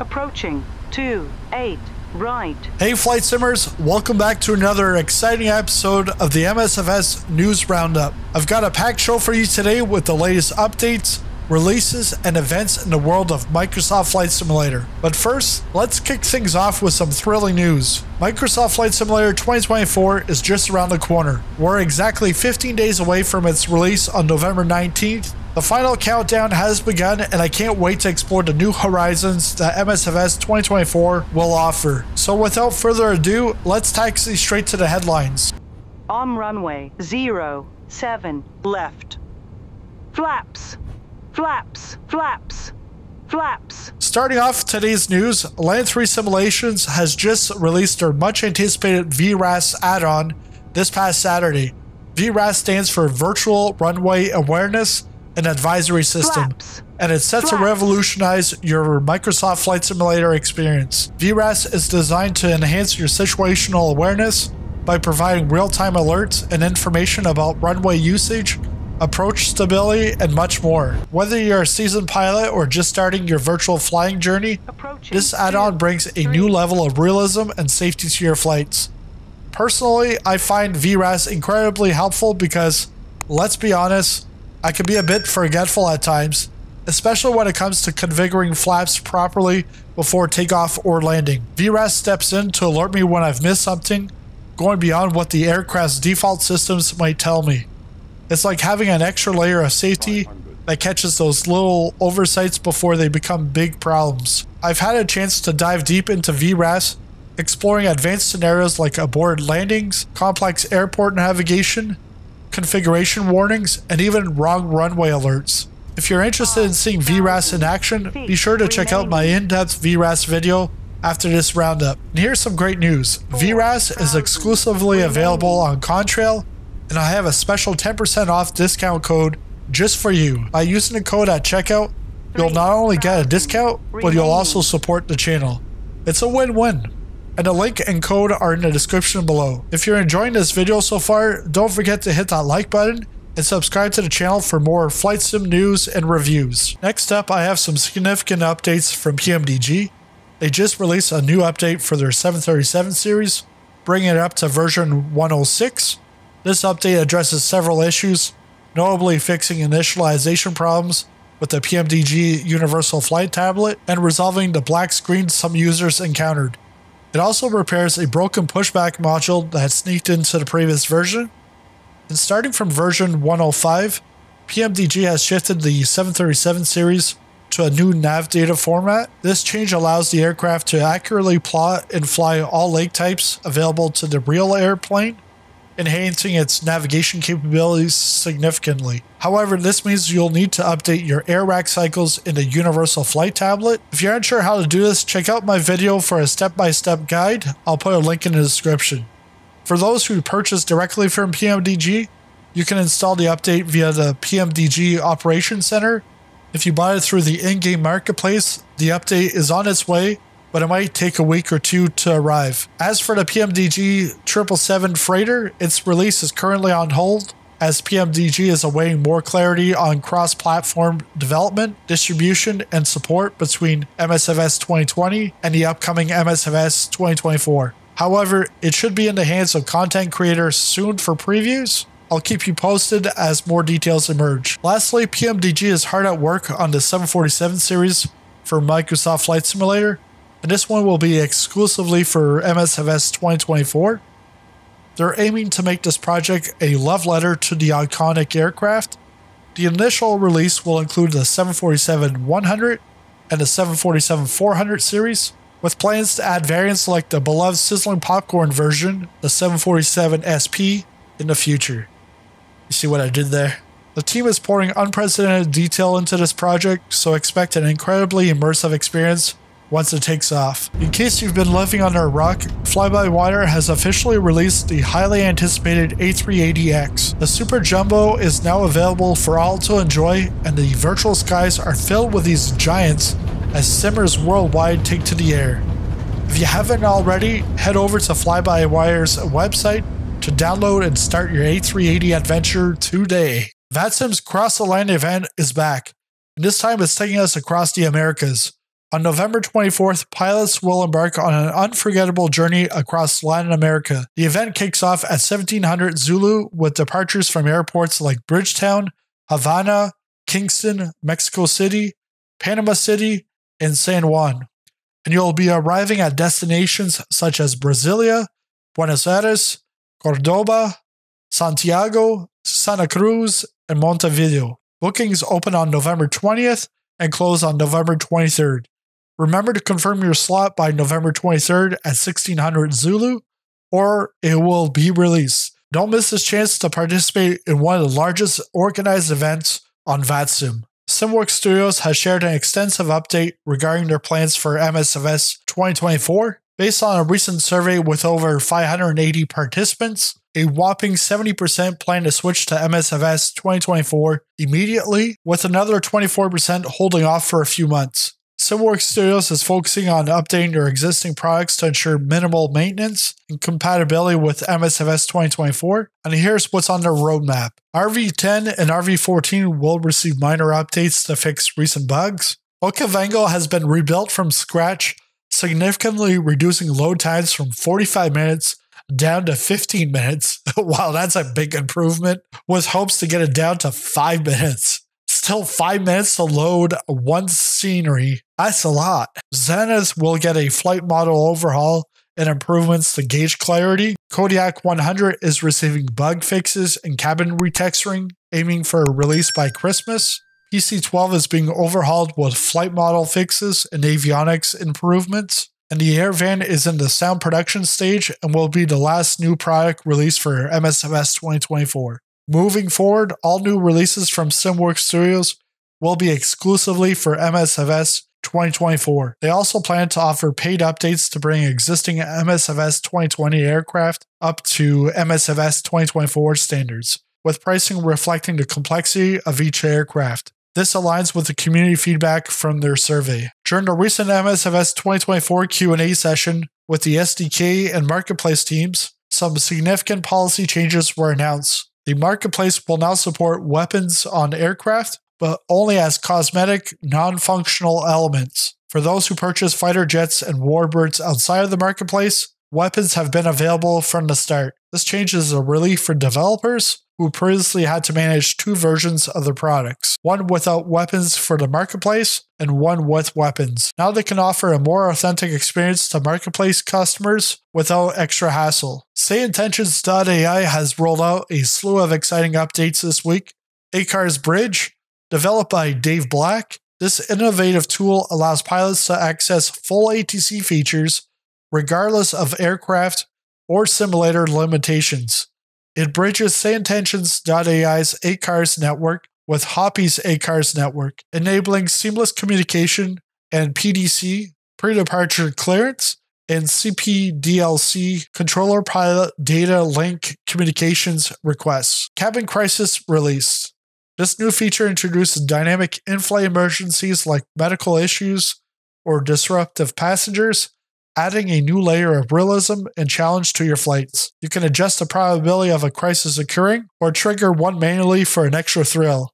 Approaching 28 right. Hey Flight Simmers, welcome back to another exciting episode of the MSFS News Roundup. I've got a packed show for you today with the latest updates, releases, and events in the world of Microsoft Flight Simulator. But first, let's kick things off with some thrilling news. Microsoft Flight Simulator 2024 is just around the corner. We're exactly 15 days away from its release on November 19th. The final countdown has begun, and I can't wait to explore the new horizons that MSFS 2024 will offer. So without further ado, let's taxi straight to the headlines. On runway 07 left. Flaps, flaps, flaps, flaps. Starting off today's news, LAND3 Simulations has just released their much anticipated vRAAS add-on this past Saturday. vRAAS stands for Virtual Runway Awareness and Advisory System, and it's set to revolutionize your Microsoft Flight Simulator experience. vRAAS is designed to enhance your situational awareness by providing real-time alerts and information about runway usage, approach stability, and much more. Whether you're a seasoned pilot or just starting your virtual flying journey, this add-on brings a new level of realism and safety to your flights. Personally, I find vRAAS incredibly helpful because, let's be honest, I can be a bit forgetful at times, especially when it comes to configuring flaps properly before takeoff or landing. vRAAS steps in to alert me when I've missed something, going beyond what the aircraft's default systems might tell me. It's like having an extra layer of safety that catches those little oversights before they become big problems. I've had a chance to dive deep into vRAAS, exploring advanced scenarios like abort landings, complex airport navigation, configuration warnings, and even wrong runway alerts. If you're interested in seeing vRAAS in action, be sure to check out my in-depth vRAAS video after this roundup. And here's some great news. vRAAS is exclusively available on Contrail, and I have a special 10% off discount code just for you. By using the code at checkout, you'll not only get a discount, but you'll also support the channel. It's a win-win. And the link and code are in the description below. If you're enjoying this video so far, don't forget to hit that like button and subscribe to the channel for more flight sim news and reviews. Next up, I have some significant updates from PMDG. They just released a new update for their 737 series, bringing it up to version 106. This update addresses several issues, notably fixing initialization problems with the PMDG Universal Flight Tablet and resolving the black screen some users encountered. It also repairs a broken pushback module that had sneaked into the previous version. And starting from version 105, PMDG has shifted the 737 series to a new nav data format. This change allows the aircraft to accurately plot and fly all lake types available to the real airplane, enhancing its navigation capabilities significantly. However, this means you'll need to update your air rack cycles in the Universal Flight Tablet. If you're unsure how to do this, check out my video for a step-by-step guide. I'll put a link in the description. For those who purchase directly from PMDG, you can install the update via the PMDG Operations Center. If you buy it through the in-game marketplace, the update is on its way, but it might take a week or two to arrive. As for the PMDG 777 freighter, its release is currently on hold, as PMDG is awaiting more clarity on cross-platform development, distribution, and support between MSFS 2020 and the upcoming MSFS 2024. However, it should be in the hands of content creators soon for previews. I'll keep you posted as more details emerge. Lastly, PMDG is hard at work on the 747 series for Microsoft Flight Simulator, and this one will be exclusively for MSFS 2024. They're aiming to make this project a love letter to the iconic aircraft. The initial release will include the 747-100 and the 747-400 series, with plans to add variants like the beloved sizzling popcorn version, the 747 SP, in the future. You see what I did there? The team is pouring unprecedented detail into this project, so expect an incredibly immersive experience once it takes off. In case you've been living under a rock, FlyByWire has officially released the highly anticipated A380X. The Super Jumbo is now available for all to enjoy, and the virtual skies are filled with these giants as simmers worldwide take to the air. If you haven't already, head over to FlyByWire's website to download and start your A380 adventure today. VATSIM's Cross the Line event is back, and this time it's taking us across the Americas. On November 24th, pilots will embark on an unforgettable journey across Latin America. The event kicks off at 1700 Zulu with departures from airports like Bridgetown, Havana, Kingston, Mexico City, Panama City, and San Juan. And you'll be arriving at destinations such as Brasilia, Buenos Aires, Cordoba, Santiago, Santa Cruz, and Montevideo. Bookings open on November 20th and close on November 23rd. Remember to confirm your slot by November 23rd at 1600 Zulu, or it will be released. Don't miss this chance to participate in one of the largest organized events on VATSIM. SimWorks Studios has shared an extensive update regarding their plans for MSFS 2024. Based on a recent survey with over 580 participants, a whopping 70% plan to switch to MSFS 2024 immediately, with another 24% holding off for a few months. SimWorks Studios is focusing on updating their existing products to ensure minimal maintenance and compatibility with MSFS 2024, and here's what's on their roadmap. RV10 and RV14 will receive minor updates to fix recent bugs. Okavango has been rebuilt from scratch, significantly reducing load times from 45 minutes down to 15 minutes. Wow, that's a big improvement, with hopes to get it down to 5 minutes. Still 5 minutes to load one scenery. That's a lot. Zenith will get a flight model overhaul and improvements to gauge clarity. Kodiak 100 is receiving bug fixes and cabin retexturing, aiming for a release by Christmas. PC-12 is being overhauled with flight model fixes and avionics improvements. And the Airvan is in the sound production stage and will be the last new product released for MSFS 2024. Moving forward, all new releases from SimWorks Studios will be exclusively for MSFS 2024. They also plan to offer paid updates to bring existing MSFS 2020 aircraft up to MSFS 2024 standards, with pricing reflecting the complexity of each aircraft. This aligns with the community feedback from their survey. During the recent MSFS 2024 Q&A session with the SDK and marketplace teams, some significant policy changes were announced. The marketplace will now support weapons on aircraft, but only as cosmetic, non-functional elements. For those who purchase fighter jets and warbirds outside of the marketplace, weapons have been available from the start. This change is a relief for developers who previously had to manage two versions of the products, one without weapons for the marketplace and one with weapons. Now they can offer a more authentic experience to marketplace customers without extra hassle. SayIntentions.AI has rolled out a slew of exciting updates this week. ACARS Bridge, developed by Dave Black. This innovative tool allows pilots to access full ATC features regardless of aircraft or simulator limitations. It bridges SayIntentions.AI's ACARS network with Hoppy's ACARS network, enabling seamless communication and PDC, pre-departure clearance, and CPDLC controller pilot data link communications requests. Cabin Crisis released. This new feature introduces dynamic in-flight emergencies like medical issues or disruptive passengers, adding a new layer of realism and challenge to your flights. You can adjust the probability of a crisis occurring or trigger one manually for an extra thrill.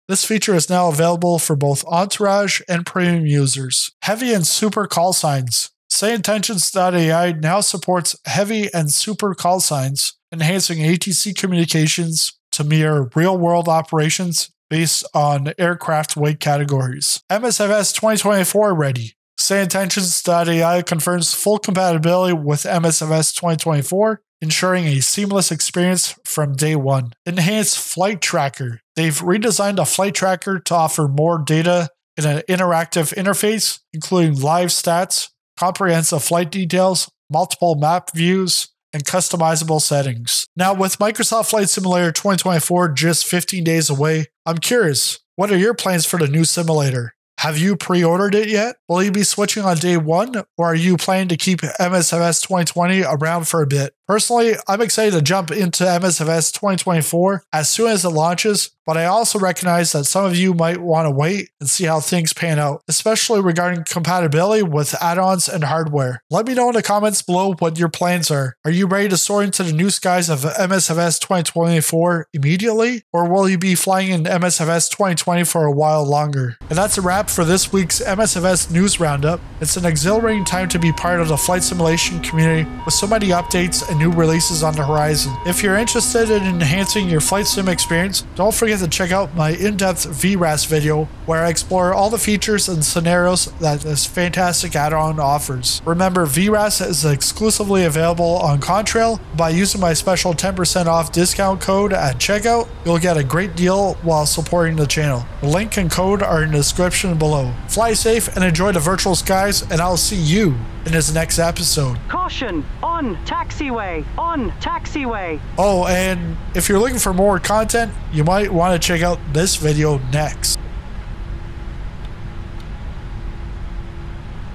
This feature is now available for both Entourage and Premium users. Heavy and Super Call Signs. SayIntentions.AI now supports heavy and super call signs, enhancing ATC communications to mirror real-world operations based on aircraft weight categories. MSFS 2024 ready. SayIntentions.AI confirms full compatibility with MSFS 2024, ensuring a seamless experience from day one. Enhanced Flight Tracker. They've redesigned a flight tracker to offer more data in an interactive interface, including live stats, comprehensive flight details, multiple map views, and customizable settings. Now, with Microsoft Flight Simulator 2024 just 15 days away, I'm curious, what are your plans for the new simulator? Have you pre-ordered it yet? Will you be switching on day one, or are you planning to keep MSFS 2020 around for a bit? Personally, I'm excited to jump into MSFS 2024 as soon as it launches, but I also recognize that some of you might want to wait and see how things pan out, especially regarding compatibility with add-ons and hardware. Let me know in the comments below what your plans are. Are you ready to soar into the new skies of MSFS 2024 immediately, or will you be flying in MSFS 2020 for a while longer? And that's a wrap for this week's MSFS News Roundup. It's an exhilarating time to be part of the flight simulation community with so many updates and new releases on the horizon. If you're interested in enhancing your flight sim experience, don't forget to check out my in-depth vRAAS video where I explore all the features and scenarios that this fantastic add-on offers. Remember, vRAAS is exclusively available on Contrail. By using my special 10% off discount code at checkout, you'll get a great deal while supporting the channel. The link and code are in the description below. Fly safe and enjoy the virtual skies, and I'll see you in this next episode. Caution! On taxiway! On taxiway! Oh, and if you're looking for more content, you might want to check out this video next.